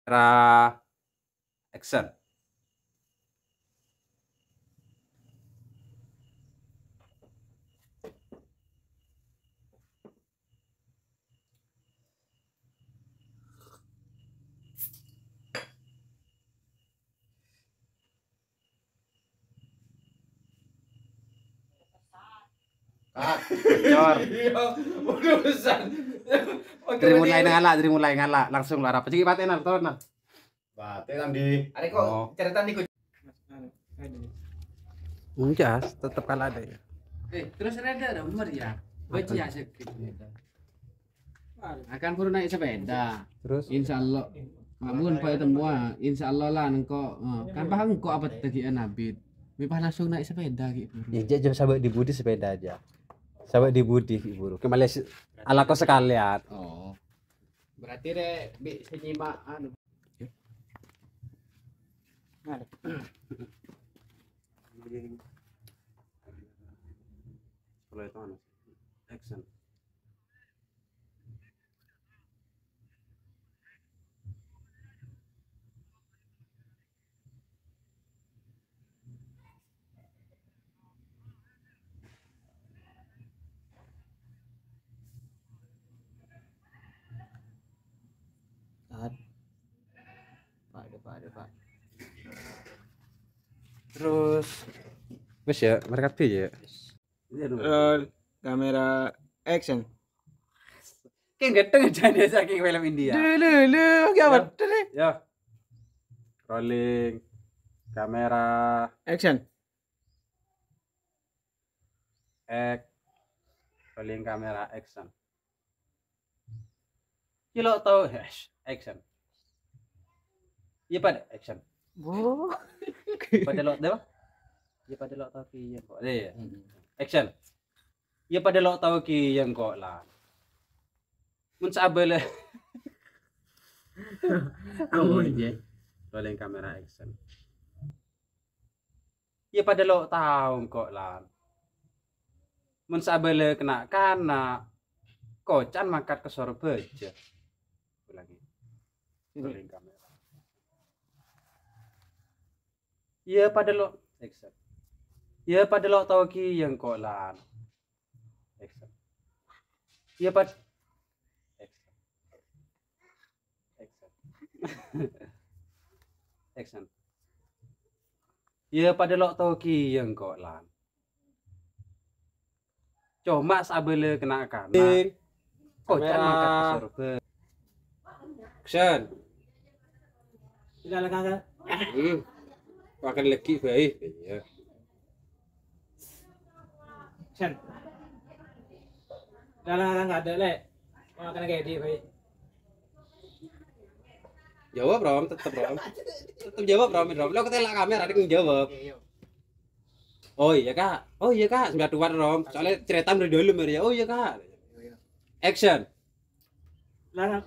Kamera action. Jor. Udah pesan. Dari mulai ngalak, langsung lara. Pecik paten nal, ton nal. Bateran di. Ada kok cerita nih. Enggak, tetap kalah ada ya. Terus ada umur ya. Baca ya akan perlu naik sepeda. Terus Insya Allah. Kamu pada semua. Insya Allah lah engkau. Kan paham engkau apa tadi Nabit. Mipah langsung naik sepeda gitu. ya jam sahabat di Budi sepeda aja. Sahabat di Budi Ibu. Kembali ala kau sekalian. Oh. Berarti deh bisa nyimak anu. Kalau itu mana? Action. Pak. Terus wes ya, mereka ya. Kamera action. Kayak ganteng aja dia saking film India. Dulu, apa? Ya. Rolling kamera Action. rolling kamera action. Kilo tahu action. Iya pada action. Oh. Pada lo tahu? Iya pada lo tahu ki yang kok. Iya. Action. Iya pada lo tahu ki yang kok lah. Mun sabele. Oh iya. Rolling kamera action. Iya pada lo tahu kok lah. Mun sabele kena kana kocan mangkat ke sor beja. Lagi. Rolling kamera. Iya pada lo action. Iya pada lo tahu ki yang kok lah. Action. Iya pada action. Action. Iya pada lo tahu ki yang kok lah. Cuma sabele kena kana. Kocan mangkat ke sor beja. Action. Tidak kakak. Makan lagi baik ya. Action. Dalam nggak ada le. Makan kayak di baik. Jawab Rom, tetap Rom. Tetap jawab Rom. Lo ketelak kamera adik ngejawab. Oh iya kak, 9 Rom. Soalnya cerita dari dulu ya. Oh iya kak. Action. Larang.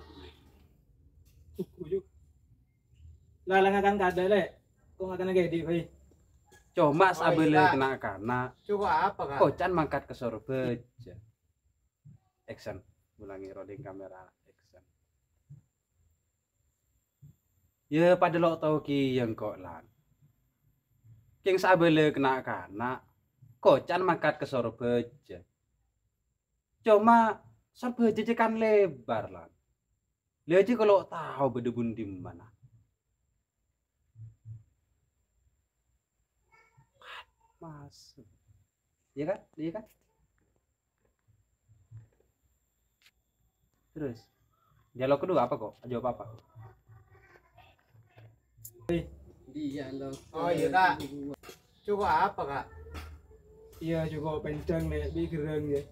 Larang akan nggak ada le. Kok makan kayak di baik. Cuma sabele kena kana. Coba apa kan? Kocan mangkat ke sor beja. Action. Ulangi rolling kamera action. Ya pada lo tahu ki yang kok lan. King sabele kena kana. Kocan mangkat ke sor beja. Cuma sor beja kan lebar lan. Lihat aja kalau tahu berdebun di mana. Mas. Iya kan? Iya kan? Terus dialog kedua apa kok? Jawab apa? Dialog. Oh iya kak. Coba apa kak? Iya juga pencang le, bi gerang ya.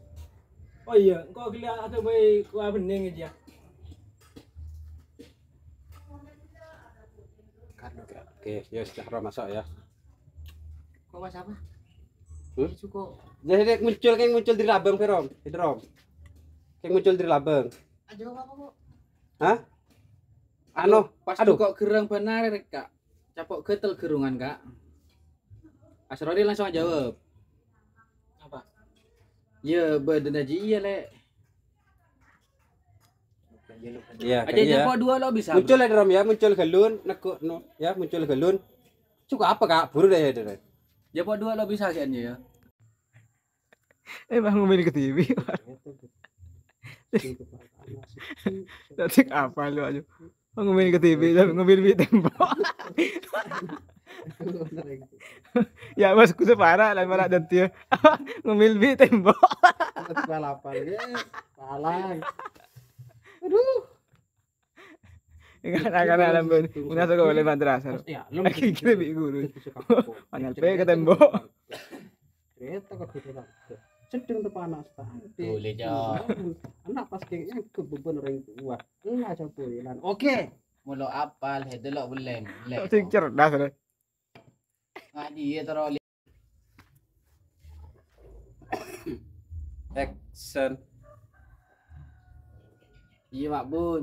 Oh iya, kok gila atau baik kok bening aja. Oke, ya sudah masuk ya. Kok mas apa? Cukup. Jadi kayak muncul di labang Rom. Itu Rom. Kayak muncul di labang. Aja apa kok? Hah? Anu, Pas aduh. kok gerang benar kak. Capok getel gerungan kak. Asrori langsung jawab. Apa? Ya badan aja iya le. Iya, Aja jempol dua lo bisa. muncul ada rom ya, muncul galun, nekuk no, ya muncul galun. Cukup apa kak? Buru deh deh. Jempol dua lo bisa kayaknya ya. Bang ngomongin ke TV. Tadi apa lu aja? Bang ngomongin ke TV, ngomongin di tembok. Ya mas ku separah lah malah dan dia ngomongin di tembok. Balapan ya. Palang. Enggak akan alam pun. Una suka boleh madrasah. Ya, Lagi kira bi guru. Panjal pe ke tembok. Kereta kok gitu. Sedang terpanas banget. Boleh jo. Anak pas kayaknya kebeban orang tua. Enggak coba. Oke. Mulu apal hedelok beleng. Sing cerdas deh. Ngaji ya terus Action. iya Mak Bun.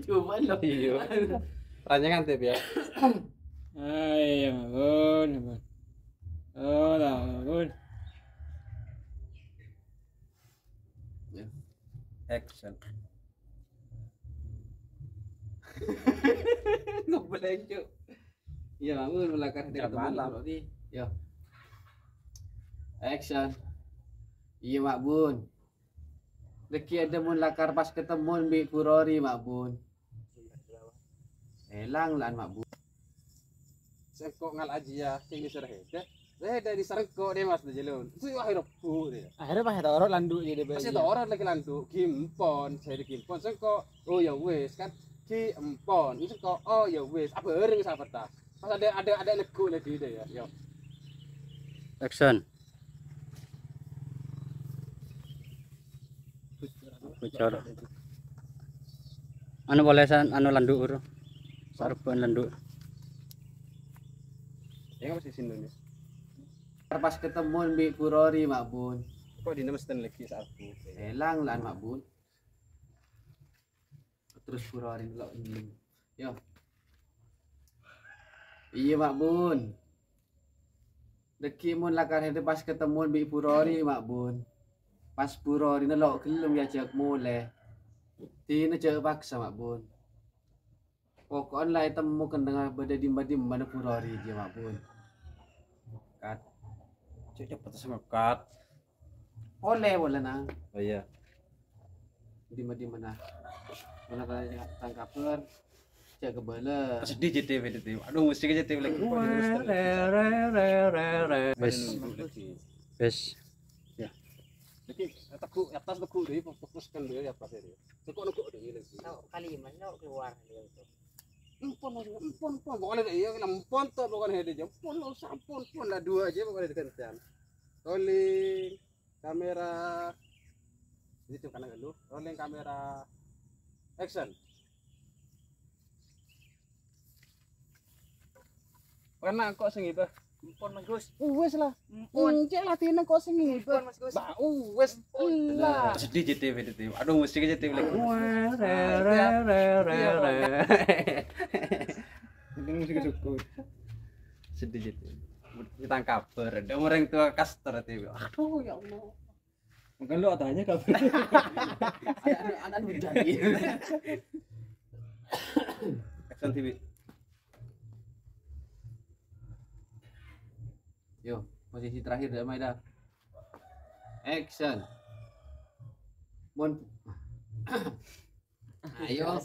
Coba lo. Iya. Ranyangan tip ya. Ay, Bun. Oh, lah, Bun. Action. Ngebeleng cuk. Iya Mak Bun melakar di Jam malam. Yo. Action. Iya Mak Bun. Deki ada mun lakar pas ketemu bi Purori Mak Bun. Elang lan Mak Bun. Sengkok ngal aja ya, cing diserah deh. Dari serengkok deh mas jelun. Itu akhirnya pu deh. Akhirnya pas ada orang landu jadi Masih ada orang lagi lantu, kimpon, saya di kimpon, sengkok, oh ya wes kan, ki empon, ini sengkok, oh ya wes, apa orang sahabat tas, pas ada nego lagi deh ya, yo. Action. Bocor. Anu boleh anu landuk ur. Sarban landuk. Ya nggak sih sini nih. Pas ketemu bi Purori Mak Bun. Kok di nemesten lagi saat aku. Elang lan Mak Bun. Terus Purori lo ini. Yo. Iya Mak Bun. Deki mun lakar hede pas ketemu bi Purori Mak Bun. Pas Purori nelok kelum ya cek mulai. Tina cek paksa Mak Bun. Pokoknya lah temu kendeng beda dimba mana Purori dia Mak Bun. Kat. Cek cepet semekat. Oleh boleh nang. Oh iya. Di mana mana tangkap per cek kebele. Sedih JTV itu. Aduh musik JTV lagi. Wes. Wes. Lagi teku atas teku deh, fokuskan deh ya pas ini. Tekuk deh lagi. Kali mana keluar dia itu. Empon, pokoknya iya empon tuh pokoknya dia empon lo sampun pun lah dua aja pokoknya dikencan. Rolling kamera, itu kanan dulu. Rolling kamera, action. Karena kok sing itu? Empon Mas Gus. Wes lah. Empon. Cek latihan kok sing itu? Empon Mas Gus. Ba, wes lah. Sedih JTV itu. Aduh musik JTV lagi. Ini musik syukur. Sedih JTV. Kita kabar. Ada orang tua kastor TV. Aduh ya Allah. Mungkin lu tanya kabar. Anak menjadi. Action TV. Yo, posisi terakhir dah Maida. Action. Mon. Ayo.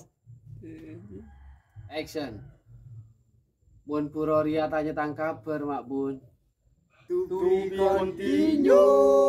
Action. Mon Puroria tanya tangkap Mak Bun. To be continue.